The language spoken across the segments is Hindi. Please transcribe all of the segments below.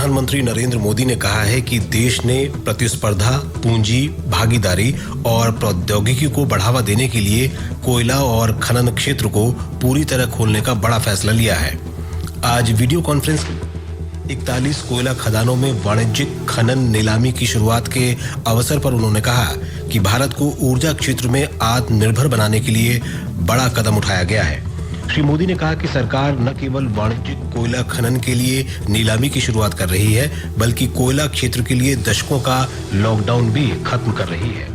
प्रधानमंत्री नरेंद्र मोदी ने कहा है कि देश ने प्रतिस्पर्धा, पूंजी, भागीदारी और प्रौद्योगिकी को बढ़ावा देने के लिए कोयला और खनन क्षेत्र को पूरी तरह खोलने का बड़ा फैसला लिया है। आज वीडियो कॉन्फ्रेंस 41 कोयला खदानों में वाणिज्यिक खनन नीलामी की शुरुआत के अवसर पर उन्होंने कहा कि भारत को ऊर्जा क्षेत्र में आत्मनिर्भर बनाने के लिए बड़ा कदम उठाया गया है। श्री मोदी ने कहा कि सरकार न केवल वाणिज्यिक कोयला खनन के लिए नीलामी की शुरुआत कर रही है, बल्कि कोयला क्षेत्र के लिए दशकों का लॉकडाउन भी खत्म कर रही है।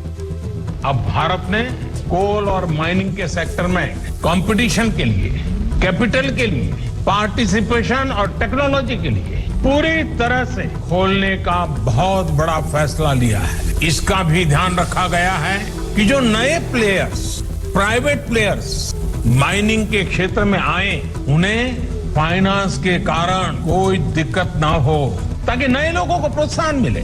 अब भारत ने कोल और माइनिंग के सेक्टर में कंपटीशन के लिए, कैपिटल के लिए, पार्टिसिपेशन और टेक्नोलॉजी के लिए पूरी तरह से खोलने का बहुत बड़ा फैसला लिया है। इसका भी ध्यान रखा गया है कि जो नए प्लेयर्स, प्राइवेट प्लेयर्स माइनिंग के क्षेत्र में आए, उन्हें फाइनेंस के कारण कोई दिक्कत ना हो, ताकि नए लोगों को प्रोत्साहन मिले।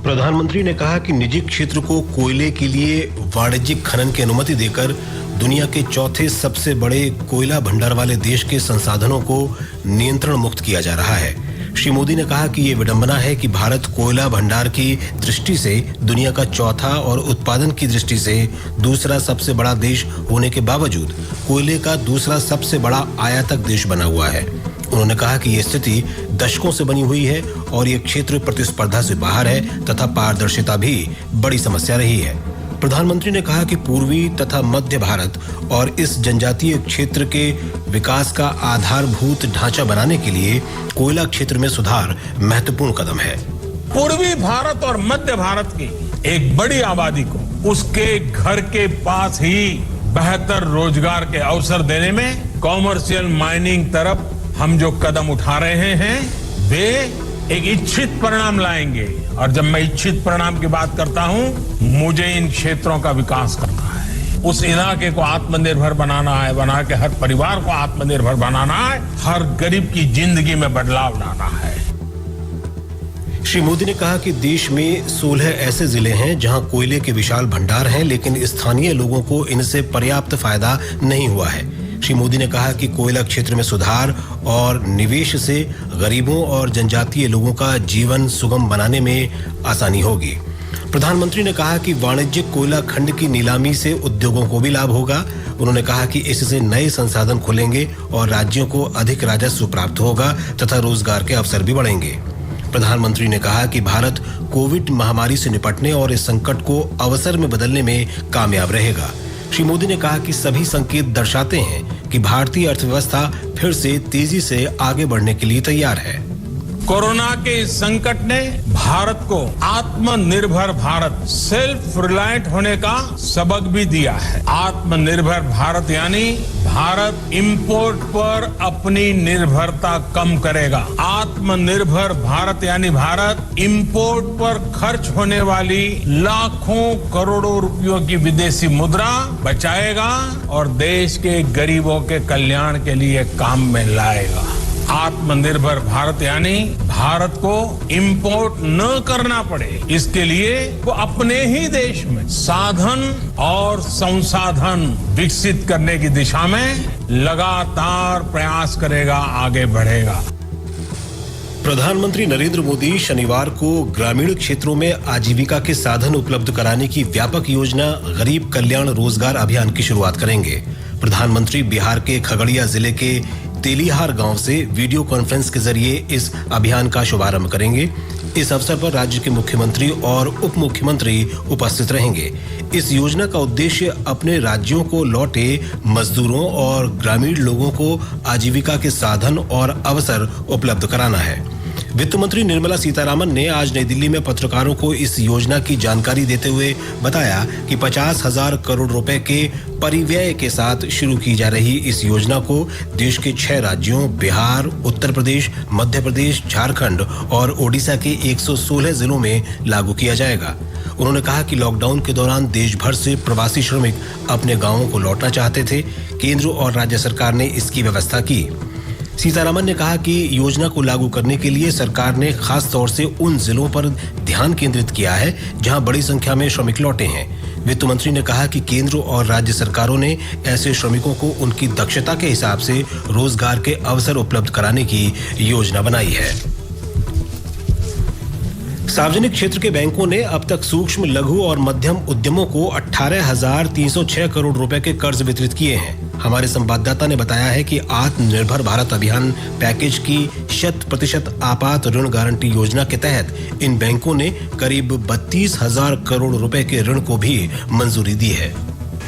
प्रधानमंत्री ने कहा कि निजी क्षेत्र को कोयले के लिए वाणिज्यिक खनन की अनुमति देकर दुनिया के चौथे सबसे बड़े कोयला भंडार वाले देश के संसाधनों को नियंत्रण मुक्त किया जा रहा है। श्री मोदी ने कहा कि ये विडंबना है कि भारत कोयला भंडार की दृष्टि से दुनिया का चौथा और उत्पादन की दृष्टि से दूसरा सबसे बड़ा देश होने के बावजूद कोयले का दूसरा सबसे बड़ा आयातक देश बना हुआ है। उन्होंने कहा कि ये स्थिति दशकों से बनी हुई है और ये क्षेत्र प्रतिस्पर्धा से बाहर है तथा पारदर्शिता भी बड़ी समस्या रही है। प्रधानमंत्री ने कहा कि पूर्वी तथा मध्य भारत और इस जनजातीय क्षेत्र के विकास का आधारभूत ढांचा बनाने के लिए कोयला क्षेत्र में सुधार महत्वपूर्ण कदम है। पूर्वी भारत और मध्य भारत की एक बड़ी आबादी को उसके घर के पास ही बेहतर रोजगार के अवसर देने में कॉमर्शियल माइनिंग तरफ हम जो कदम उठा रहे हैं, वे एक इच्छित परिणाम लाएंगे। और जब मैं इच्छित परिणाम की बात करता हूं, मुझे इन क्षेत्रों का विकास करना है, उस इलाके को आत्मनिर्भर बनाना है, बना के हर परिवार को आत्मनिर्भर बनाना है, हर गरीब की जिंदगी में बदलाव लाना है। श्री मोदी ने कहा कि देश में 16 ऐसे जिले हैं जहां कोयले के विशाल भंडार हैं, लेकिन स्थानीय लोगों को इनसे पर्याप्त फायदा नहीं हुआ है। श्री मोदी ने कहा कि कोयला क्षेत्र में सुधार और निवेश से गरीबों और जनजातीय लोगों का जीवन सुगम बनाने में आसानी होगी। प्रधानमंत्री ने कहा कि वाणिज्यिक कोयला खंड की नीलामी से उद्योगों को भी लाभ होगा। उन्होंने कहा कि इससे नए संसाधन खुलेंगे और राज्यों को अधिक राजस्व प्राप्त होगा तथा रोजगार के अवसर भी बढ़ेंगे। प्रधानमंत्री ने कहा कि भारत कोविड महामारी से निपटने और इस संकट को अवसर में बदलने में कामयाब रहेगा। श्री मोदी ने कहा कि सभी संकेत दर्शाते हैं कि भारतीय अर्थव्यवस्था फिर से तेजी से आगे बढ़ने के लिए तैयार है। कोरोना के इस संकट ने भारत को आत्मनिर्भर भारत, सेल्फ रिलायंट होने का सबक भी दिया है। आत्मनिर्भर भारत यानी भारत इंपोर्ट पर अपनी निर्भरता कम करेगा। आत्मनिर्भर भारत यानी भारत इंपोर्ट पर खर्च होने वाली लाखों करोड़ों रुपयों की विदेशी मुद्रा बचाएगा और देश के गरीबों के कल्याण के लिए काम में लाएगा। आत्मनिर्भर भारत यानी भारत को इंपोर्ट न करना पड़े, इसके लिए वो अपने ही देश में साधन और संसाधन विकसित करने की दिशा में लगातार प्रयास करेगा, आगे बढ़ेगा। प्रधानमंत्री नरेंद्र मोदी शनिवार को ग्रामीण क्षेत्रों में आजीविका के साधन उपलब्ध कराने की व्यापक योजना गरीब कल्याण रोजगार अभियान की शुरुआत करेंगे। प्रधानमंत्री बिहार के खगड़िया जिले के तेलिहार गांव से वीडियो कॉन्फ्रेंस के जरिए इस अभियान का शुभारंभ करेंगे। इस अवसर पर राज्य के मुख्यमंत्री और उप मुख्यमंत्री उपस्थित रहेंगे। इस योजना का उद्देश्य अपने राज्यों को लौटे मजदूरों और ग्रामीण लोगों को आजीविका के साधन और अवसर उपलब्ध कराना है। वित्त मंत्री निर्मला सीतारामन ने आज नई दिल्ली में पत्रकारों को इस योजना की जानकारी देते हुए बताया कि 50,000 करोड़ रुपए के परिव्यय के साथ शुरू की जा रही इस योजना को देश के 6 राज्यों बिहार, उत्तर प्रदेश, मध्य प्रदेश, झारखंड और ओडिशा के 116 जिलों में लागू किया जाएगा। उन्होंने कहा कि लॉकडाउन के दौरान देश भर से प्रवासी श्रमिक अपने गांवों को लौटना चाहते थे। केंद्र और राज्य सरकार ने इसकी व्यवस्था की। सीतारामन ने कहा कि योजना को लागू करने के लिए सरकार ने खास तौर से उन जिलों पर ध्यान केंद्रित किया है जहां बड़ी संख्या में श्रमिक लौटे हैं। वित्त मंत्री ने कहा कि केंद्र और राज्य सरकारों ने ऐसे श्रमिकों को उनकी दक्षता के हिसाब से रोजगार के अवसर उपलब्ध कराने की योजना बनाई है। सार्वजनिक क्षेत्र के बैंकों ने अब तक सूक्ष्म, लघु और मध्यम उद्यमों को 18,306 करोड़ रुपए के कर्ज वितरित किए हैं। हमारे संवाददाता ने बताया है कि आत्मनिर्भर भारत अभियान पैकेज की 100% आपात ऋण गारंटी योजना के तहत इन बैंकों ने करीब 32,000 करोड़ रुपए के ऋण को भी मंजूरी दी है।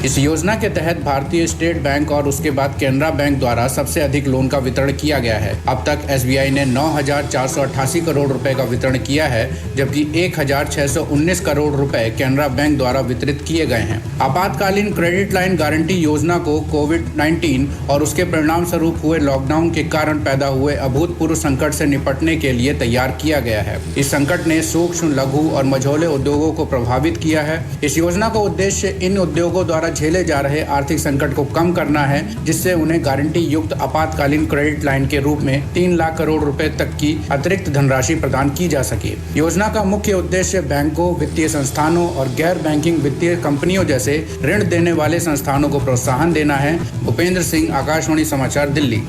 इस योजना के तहत भारतीय स्टेट बैंक और उसके बाद कैनरा बैंक द्वारा सबसे अधिक लोन का वितरण किया गया है। अब तक एसबीआई ने 9,488 करोड़ रुपए का वितरण किया है, जबकि 1,619 करोड़ रुपए कैनरा बैंक द्वारा वितरित किए गए हैं। आपातकालीन क्रेडिट लाइन गारंटी योजना को कोविड-19 और उसके परिणाम स्वरूप हुए लॉकडाउन के कारण पैदा हुए अभूतपूर्व संकट से निपटने के लिए तैयार किया गया है। इस संकट ने सूक्ष्म, लघु और मझोले उद्योगों को प्रभावित किया है। इस योजना का उद्देश्य इन उद्योगों द्वारा झेले जा रहे आर्थिक संकट को कम करना है, जिससे उन्हें गारंटी युक्त आपातकालीन क्रेडिट लाइन के रूप में 3 लाख करोड़ रुपए तक की अतिरिक्त धनराशि प्रदान की जा सके। योजना का मुख्य उद्देश्य बैंकों, वित्तीय संस्थानों और गैर बैंकिंग वित्तीय कंपनियों जैसे ऋण देने वाले संस्थानों को प्रोत्साहन देना है। भूपेंद्र सिंह, आकाशवाणी समाचार, दिल्ली।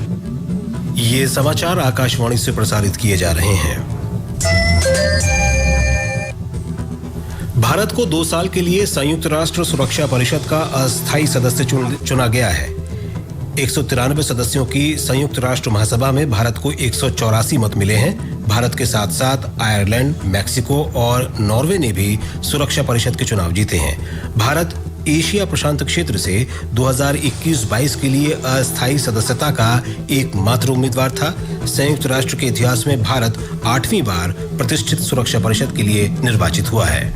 ये समाचार आकाशवाणी से प्रसारित किए जा रहे हैं। भारत को 2 साल के लिए संयुक्त राष्ट्र सुरक्षा परिषद का अस्थायी सदस्य चुना गया है। 193 सदस्यों की संयुक्त राष्ट्र महासभा में भारत को 184 मत मिले हैं। भारत के साथ साथ आयरलैंड, मैक्सिको और नॉर्वे ने भी सुरक्षा परिषद के चुनाव जीते हैं। भारत एशिया प्रशांत क्षेत्र से 2021-22 के लिए अस्थायी सदस्यता का एकमात्र उम्मीदवार था। संयुक्त राष्ट्र के इतिहास में भारत 8वीं बार प्रतिष्ठित सुरक्षा परिषद के लिए निर्वाचित हुआ है।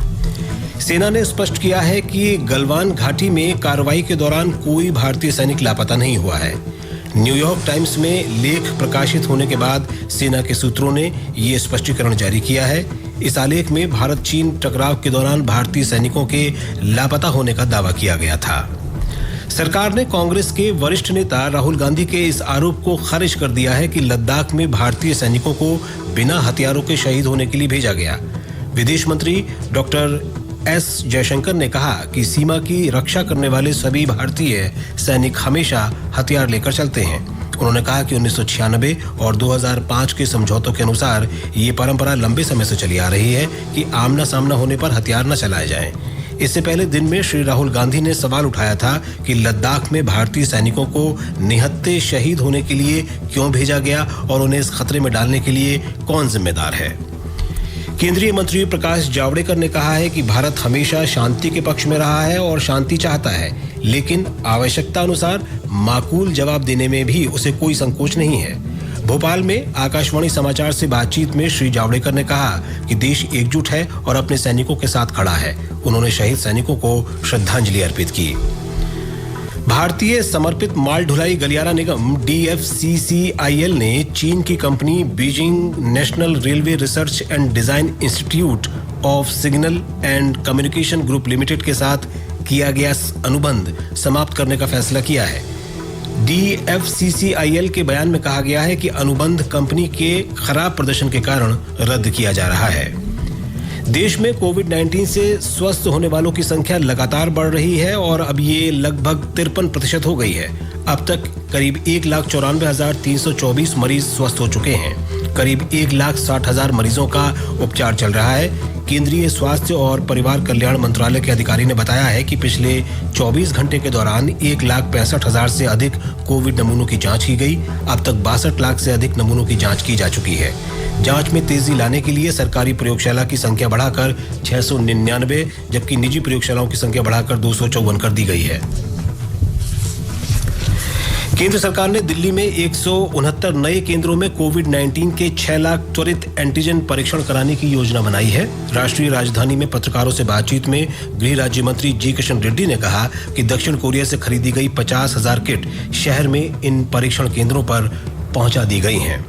सेना ने स्पष्ट किया है कि गलवान घाटी में कार्रवाई के दौरान कोई भारतीय सैनिक लापता नहीं हुआ है। न्यूयॉर्क टाइम्स में लेख प्रकाशित होने के बाद सेना के सूत्रों ने ये स्पष्टीकरण जारी किया है। इस आलेख में भारत चीन टकराव के दौरान भारतीय सैनिकों के लापता होने का दावा किया गया था। सरकार ने कांग्रेस के वरिष्ठ नेता राहुल गांधी के इस आरोप को खारिज कर दिया है कि लद्दाख में भारतीय सैनिकों को बिना हथियारों के शहीद होने के लिए भेजा गया। विदेश मंत्री डॉक्टर एस जयशंकर ने कहा कि सीमा की रक्षा करने वाले सभी भारतीय सैनिक हमेशा हथियार लेकर चलते हैं। उन्होंने कहा कि 1996 और 2005 के समझौतों के अनुसार ये परंपरा लंबे समय से चली आ रही है कि आमना सामना होने पर हथियार न चलाए जाएं। इससे पहले दिन में श्री राहुल गांधी ने सवाल उठाया था कि लद्दाख में भारतीय सैनिकों को निहत्थे शहीद होने के लिए क्यों भेजा गया और उन्हें इस खतरे में डालने के लिए कौन जिम्मेदार है। केंद्रीय मंत्री प्रकाश जावड़ेकर ने कहा है कि भारत हमेशा शांति के पक्ष में रहा है और शांति चाहता है, लेकिन आवश्यकता अनुसार माकूल जवाब देने में भी उसे कोई संकोच नहीं है। भोपाल में आकाशवाणी समाचार से बातचीत में श्री जावड़ेकर ने कहा कि देश एकजुट है और अपने सैनिकों के साथ खड़ा है। उन्होंने शहीद सैनिकों को श्रद्धांजलि अर्पित की। भारतीय समर्पित माल ढुलाई गलियारा निगम DFCCIL ने चीन की company Beijing national railway research and design institute of signal and communication group limited के साथ किया गया अनुबंध समाप्त करने का फैसला किया है। DFCCIL के बयान में कहा गया है कि अनुबंध कंपनी के खराब प्रदर्शन के कारण रद्द किया जा रहा है। देश में कोविड-19 से स्वस्थ होने वालों की संख्या लगातार बढ़ रही है और अब ये लगभग 53% हो गई है। अब तक करीब 1,94,324 मरीज स्वस्थ हो चुके हैं। करीब 1,60,000 मरीजों का उपचार चल रहा है। केंद्रीय स्वास्थ्य और परिवार कल्याण मंत्रालय के अधिकारी ने बताया है कि पिछले 24 घंटे के दौरान 1,65,000 से अधिक कोविड नमूनों की जांच की गई। अब तक 62 लाख से अधिक नमूनों की जांच की जा चुकी है। जांच में तेजी लाने के लिए सरकारी प्रयोगशाला की संख्या बढ़ाकर 699, जबकि निजी प्रयोगशालाओं की संख्या बढ़ाकर 254 कर दी गई है। केंद्र सरकार ने दिल्ली में 169 नए केंद्रों में कोविड-19 के 6 लाख त्वरित एंटीजन परीक्षण कराने की योजना बनाई है। राष्ट्रीय राजधानी में पत्रकारों से बातचीत में गृह राज्य मंत्री जी किशन रेड्डी ने कहा कि दक्षिण कोरिया से खरीदी गई 50,000 किट शहर में इन परीक्षण केंद्रों पर पहुंचा दी गई हैं।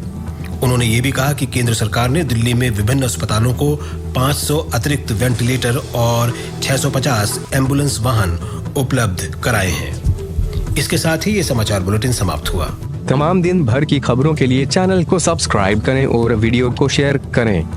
उन्होंने ये भी कहा कि केंद्र सरकार ने दिल्ली में विभिन्न अस्पतालों को 500 अतिरिक्त वेंटिलेटर और 650 एम्बुलेंस वाहन उपलब्ध कराए हैं। इसके साथ ही ये समाचार बुलेटिन समाप्त हुआ। तमाम दिन भर की खबरों के लिए चैनल को सब्सक्राइब करें और वीडियो को शेयर करें।